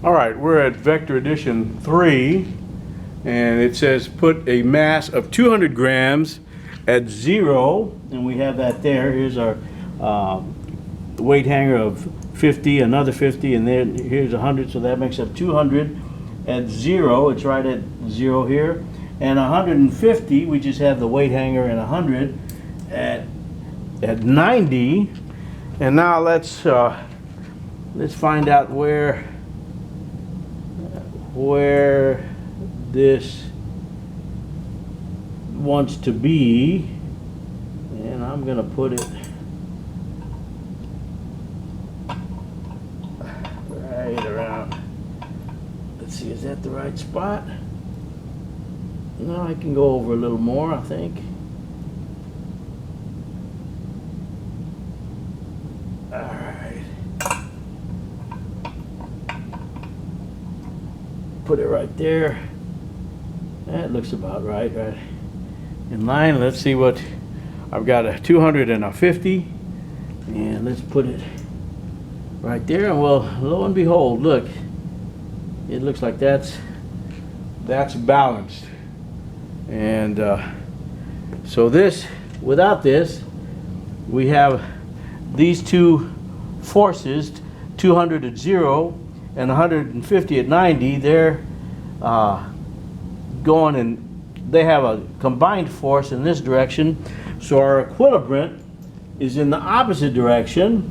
All right, we're at vector addition 3, and it says put a mass of 200 grams at 0, and we have that there. Here's our weight hanger of 50, another 50, and then here's 100, so that makes up 200 at 0. It's right at 0 here. And 150, we just have the weight hanger, and 100 at 90. And now let's find out where this wants to be, and I'm gonna put it right around. Let's see, is that the right spot? No, I can go over a little more, I think. All right. Put it right there. That looks about right in line. Let's see what I've got, a 200 and a 50, and let's put it right there. And well, lo and behold, look, it looks like that's balanced. And so this, without this, we have these two forces, 200 at 0 and 150 at 90. They're going, and they have a combined force in this direction, so our equilibrant is in the opposite direction,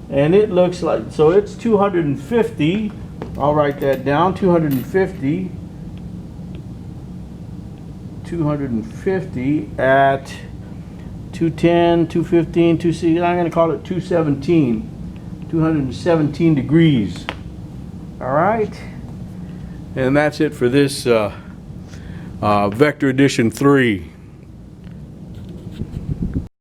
and it looks like, so it's 250. I'll write that down. 250 at 210, 215, 260. I'm going to call it 217 degrees. All right, and that's it for this vector addition 3.